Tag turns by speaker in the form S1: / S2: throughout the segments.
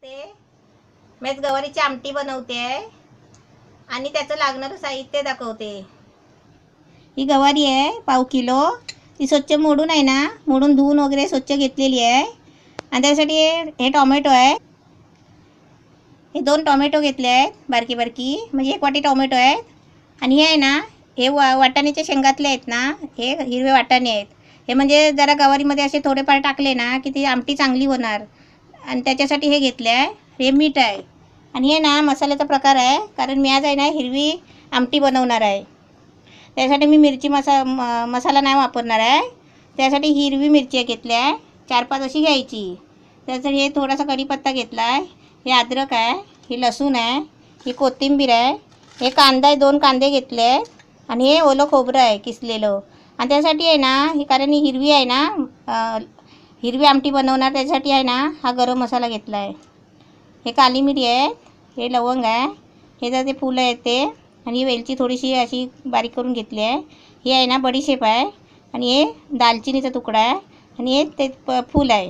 S1: नमस्ते. मी आज गवारीची आमटी बनवते आहे आणि त्याचं लागणारं साहित्य दाखवते. ही गवारी आहे पाव किलो. ती स्वच्छ मोडून आहे ना, मोडून धुवून वगैरे स्वच्छ घेतलेली आहे. आणि त्यासाठी हे टोमॅटो आहे. हे 2 टोमॅटो घेतले आहेत बारकी बारकी, म्हणजे 1 वाटी टोमॅटो आहेत. आणि हे आहे ना, हे वाटाण्याच्या शेंगातले आहेत ना, हे हिरवे वाटाणे आहेत. हे म्हणजे जरा गवारीमध्ये असे थोडेफार टाकले ना की ती आमटी चांगली होणार. आणि त्याच्यासाठी हे घेतले आहे. हे मीठ आहे. आणि हे ना मसाल्याचा प्रकार आहे, कारण मी आज आहे ना हिरवी आमटी बनवणार आहे. त्यासाठी मी मिरची मसाला नाही वापरणार आहे. त्यासाठी हिरवी मिरची घेतली आहे, 4-5 अशी घ्यायची. त्यासाठी हे थोडासा कढीपत्ता घेतला आहे. हे अद्रक आहे, हे लसूण आहे, ही कोथिंबीर आहे, हे कांदा आहे, 2 कांदे घेतले आहेत. आणि हे ओलं खोबरं आहे किसलेलं. आणि त्यासाठी आहे ना, ही कारण ही हिरवी आहे ना, हिरवी आमटी बनवणार, त्यासाठी आहे ना हा गरम मसाला घेतला आहे. हे काली मिरी आहे, हे लवंग आहे, हे जर ते फुलं आहेत ते, आणि ही वेलची थोडीशी अशी बारीक करून घेतली आहे. ही आहे ना बडीशेप आहे, आणि हे दालचिनीचा तुकडा आहे, आणि हे ते फूल आहे.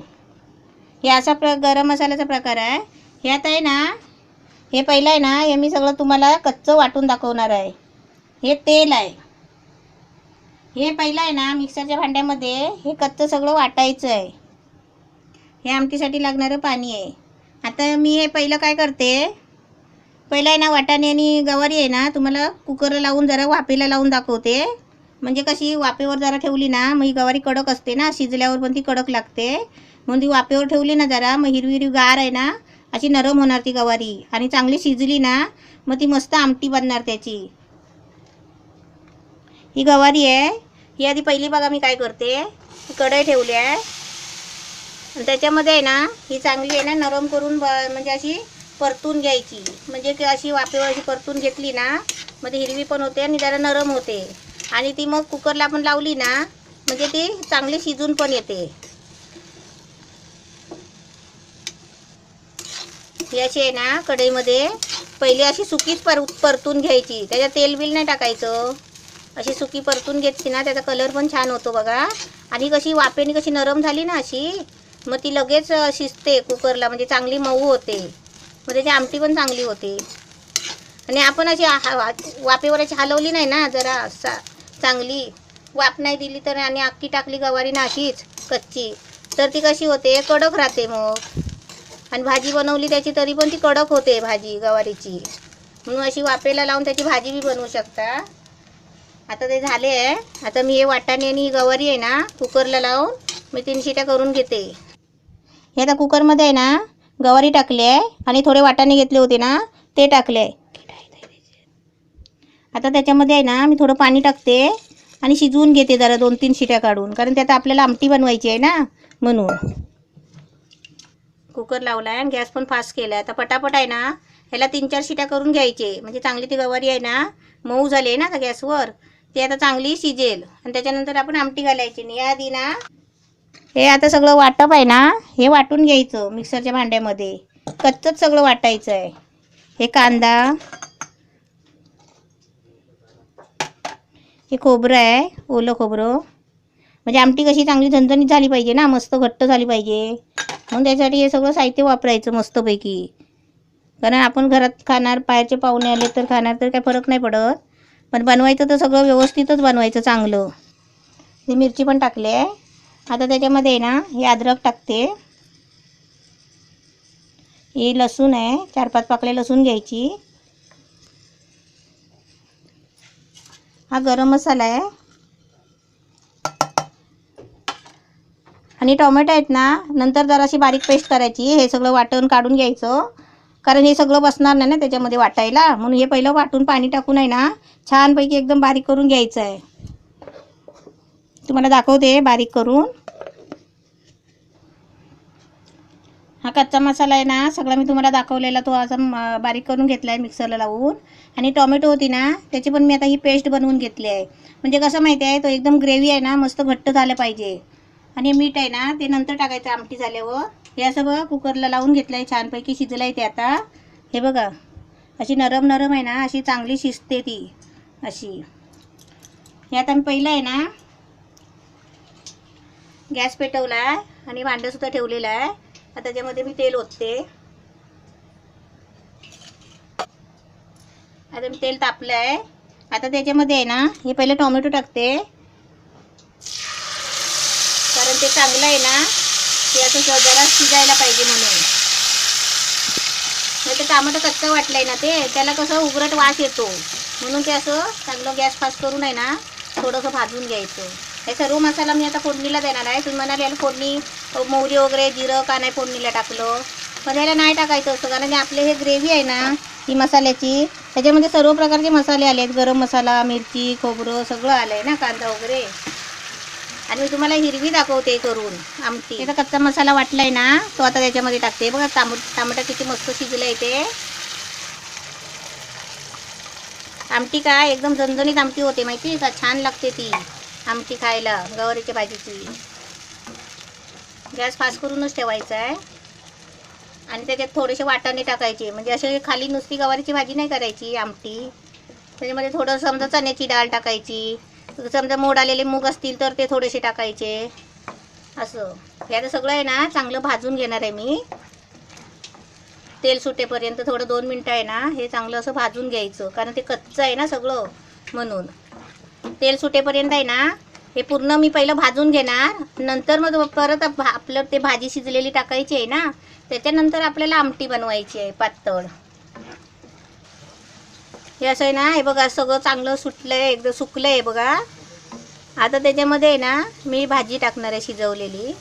S1: हे असा गरम मसाल्याचा प्रकार आहे. हे आता आहे ना, हे पहिलं आहे ना, हे मी सगळं तुम्हाला कच्चं वाटून दाखवणार आहे. हे तेल आहे. हे पहिलं आहे ना मिक्सरच्या भांड्यामध्ये हे कच्चं सगळं वाटायचं आहे. हे आमटीसाठी लागणारं पाणी आहे. आता मी हे पहिलं काय करते, पहिलं आहे ना वाटाणे आणि गवारी आहे ना तुम्हाला कुकरला लावून जरा वाफेला लावून दाखवते. म्हणजे कशी वाफेवर जरा ठेवली ना मग ही गवारी कडक असते ना, शिजल्यावर पण ती कडक लागते. म्हणून ती वाफेवर ठेवली ना जरा, मग हिरवी हिरवी गार आहे ना अशी नरम होणार ती गवारी, आणि चांगली शिजली ना मग ती मस्त आमटी बनणार त्याची. ही गवारी आहे. ही आधी पहिली बघा मी काय करते, कढई ठेवली आहे आणि त्याच्यामध्ये आहे ना ही चांगली आहे ना नरम करून म्हणजे अशी परतून घ्यायची. म्हणजे की अशी वाफेवर अशी परतून घेतली ना मग ती हिरवी पण होते आणि जरा नरम होते. आणि ती मग कुकरला आपण लावली ना म्हणजे ती चांगली शिजून पण येते. ही अशी आहे ना कढईमध्ये पहिली अशी सुकीच परतून घ्यायची, त्याच्यात तेल बिल नाही टाकायचं. अशी सुकी परतून घेतली ना त्याचा कलर पण छान होतो बघा. आणि कशी वाफेने कशी नरम झाली ना अशी, मग ती लगेच शिजते कुकरला, म्हणजे चांगली मऊ होते. मग त्याची आमटी पण चांगली होते. आणि आपण अशी वाफेवर अशी हलवली नाही ना जरा चांगली वाफ नाही दिली तर, आणि अख्खी टाकली गवारी ना अशीच कच्ची, तर ती कशी होते कडक राहते मग. आणि भाजी बनवली त्याची तरी पण ती कडक होते भाजी गवारीची. म्हणून अशी वाफेला लावून त्याची भाजी बी बनवू शकता. आता ते झाले आहे. आता मी हे वाटाणे आणि गवारी आहे ना कुकरला लावून मी 3 शिट्या करून घेते. हे आता कुकरमध्ये आहे ना गवारी टाकली आहे आणि थोडे वाटाणे घेतले होते ना ते टाकले. आता त्याच्यामध्ये आहे ना मी थोडं पाणी टाकते आणि शिजवून घेते जरा 2-3 शिट्या काढून, कारण त्यात आपल्याला आमटी बनवायची आहे ना म्हणून. कुकर लावला आहे आणि गॅस पण फास्ट केला आहे. आता पटापट आहे ना ह्याला 3-4 शिट्या करून घ्यायचे, म्हणजे चांगली ती गवारी आहे ना मऊ झाली आहे ना आता गॅसवर, ती आता चांगली शिजेल. आणि त्याच्यानंतर आपण आमटी घालायची. आणि याआधी ना हे आता सगळं वाटप आहे ना हे वाटून घ्यायचं मिक्सरच्या भांड्यामध्ये. कच्चंच सगळं वाटायचं आहे. हे कांदा, हे खोबरं आहे, ओलं खोबरं. म्हणजे आमटी कशी चांगली झणझणीत झाली पाहिजे ना, मस्त घट्ट झाली पाहिजे, म्हणून त्यासाठी हे सगळं साहित्य वापरायचं मस्तपैकी. कारण आपण घरात खाणार, बाहेरचे पाहुणे आले तर खाणार, तर काही फरक नाही पडत. पण बनवायचं तर सगळं व्यवस्थितच बनवायचं चांगलं. ही मिरची पण टाकली आहे. आता त्याच्यामध्ये ना हे अद्रक टाकते. ही लसूण आहे, 4-5 पाकळ्या लसूण घ्यायची. हा गरम मसाला आहे. आणि टोमॅटो आहेत ना नंतर जराशी बारीक पेस्ट करायची. हे सगळं वाटण काढून घ्यायचं, कारण हे सगळं बसणार नाही ना त्याच्यामध्ये वाटायला, म्हणून हे पहिलं वाटून पाणी टाकून आहे ना छानपैकी एकदम बारीक करून घ्यायचं आहे. तुम्हाला दाखवते बारीक करून. हा कच्चा मसाला आहे ना सगळा मी तुम्हाला दाखवलेला, तो असा बारीक करून घेतला आहे मिक्सरला लावून. आणि टोमॅटो होती ना त्याची पण मी आता ही पेस्ट बनवून घेतली आहे. म्हणजे कसं माहिती आहे, तो एकदम ग्रेव्ही आहे ना मस्त घट्ट झालं पाहिजे. आणि मीठ आहे ना ते नंतर टाकायचं आमटी झाल्यावर. हे असं बघा कुकरला लावून घेतलं आहे, छानपैकी शिजलं आहे ते आता. हे बघा अशी नरम नरम आहे ना, अशी चांगली शिजते ती अशी. हे आता मी पहिलं आहे ना गॅस पेटवला आहे आणि भांडंसुद्धा ठेवलेलं आहे. आता त्याच्यामध्ये मी तेल ओतते. आता मी तेल तापलं आहे. आता त्याच्यामध्ये आहे ना हे पहिले टोमॅटो टाकते, कारण ते चांगलं आहे ना ते असं जरा शिजायला पाहिजे म्हणून. नाही ते टोमॅटो कच्चं वाटलंय ना ते त्याला कसं उघरट वास येतो, म्हणून ते असं चांगलं गॅस फास्ट करून आहे ना थोडंसं भाजून घ्यायचं. हे सर्व मसाला मी आता फोडणीला देणार आहे. तुम्ही म्हणाल याला फोडणी मोहरी वगैरे जिरं का नाही फोडणीला टाकलं, पण याला नाही टाकायचं असतं, कारण आपले हे ग्रेव्ही आहे ना ही मसाल्याची, त्याच्यामध्ये सर्व प्रकारचे मसाले आले आहेत. गरम मसाला, मिरची, खोबरं सगळं आलं आहे ना, कांदा वगैरे. आणि मी तुम्हाला हिरवी दाखवते करून आमटी. त्याचा कच्चा मसाला वाटला आहे ना तो आता त्याच्यामध्ये टाकते. बघा टमाटा किती मस्त शिजलं आहे ते. आमटी काय एकदम झणझणीत आमटी होते माहिती आहे का, छान लागते ती आमटी खायला गवारीच्या भाजीची. गॅस फास्ट करूनच ठेवायचा आहे. आणि त्याच्यात थोडेसे वाटाणे टाकायचे, म्हणजे असे खाली नुसती गवारीची भाजी नाही करायची आमटी. त्याच्यामध्ये थोडं समजा चण्याची डाळ टाकायची, समजा मोड आलेले मूग असतील तर ते थोडेसे टाकायचे. असं हे आता सगळं आहे ना चांगलं भाजून घेणार आहे मी तेल सुटेपर्यंत. थोडं 2 मिनटं आहे ना हे चांगलं असं भाजून घ्यायचं, कारण ते कच्चं आहे ना सगळं, म्हणून तेल सुटेपर्यंत आहे ना हे पूर्ण मी पहिलं भाजून घेणार. नंतर मग परत आपलं ते भाजी शिजलेली टाकायची आहे ना, त्याच्यानंतर आपल्याला आमटी बनवायची आहे पातळ. हे असं आहे ना, हे बघा सगळं चांगलं सुटलं आहे, एकदम सुकलं आहे बघा. आता त्याच्यामध्ये आहे ना मी भाजी टाकणार आहे शिजवलेली.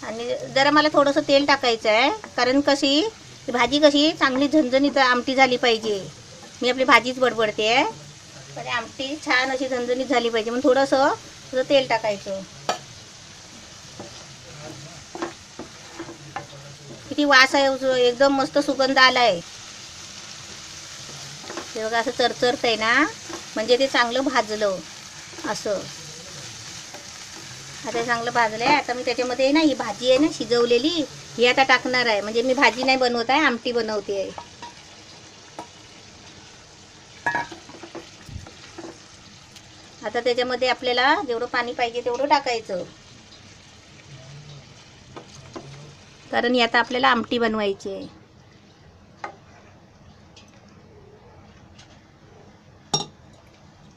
S1: आणि जरा मला थोडंसं तेल टाकायचं आहे, कारण कशी भाजी कशी चांगली झणझणीत आमटी झाली पाहिजे. मी आपली भाजीच बडबडते आहे, पण आमटी छान अशी झणझणीत झाली पाहिजे, म्हणून थोडंसं तेल टाकायचं. किती वास आहे, एकदम मस्त सुगंध आला आहे. हे बघा असं चरचरत आहे ना, म्हणजे ते चांगलं भाजलं असं. आता चांगलं भाजलं आहे. आता मी त्याच्यामध्ये ना ही भाजी आहे ना शिजवलेली ही आता टाकणार आहे. म्हणजे मी भाजी नाही बनवत आहे, आमटी बनवते आहे. आता त्याच्यामध्ये आपल्याला जेवढं पाणी पाहिजे तेवढं टाकायचं, कारण ही आता आपल्याला आमटी बनवायची आहे.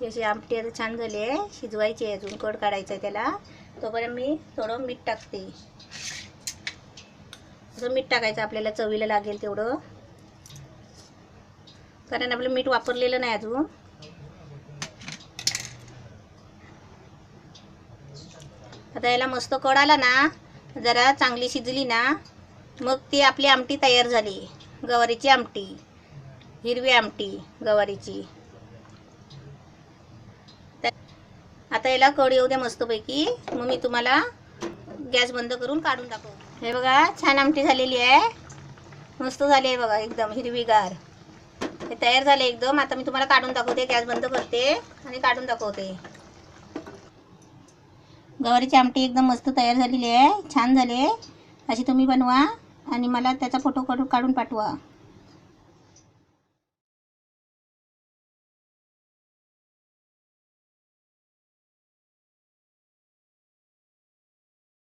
S1: अशी आमटी आता छान झाली आहे, शिजवायची आहे अजून, कड काढायचं आहे त्याला. तोपर्यंत मी थोडं मीठ टाकते. असं मीठ टाकायचं आपल्याला चवीला लागेल तेवढं, कारण आपलं मीठ वापरलेलं नाही अजून. आता याला मस्त कड आला ना, जरा चांगली शिजली ना, मग ती आपली आमटी तयार झाली. गवारीची आमटी, हिरवी आमटी गवारीची. आता याला कड येऊ द्या मस्तपैकी, मग मी तुम्हाला गॅस बंद करून काढून दाखवते. हे बघा छान आमटी झालेली आहे, मस्त झाली आहे बघा, एकदम हिरवीगार. हे तयार झाले एकदम. आता मी तुम्हाला काढून दाखवते, गॅस बंद करते आणि काढून दाखवते. गवारीची आमटी एकदम मस्त तयार झालेली आहे, छान झाली आहे. अशी तुम्ही बनवा आणि मला त्याचा फोटो काढून पाठवा.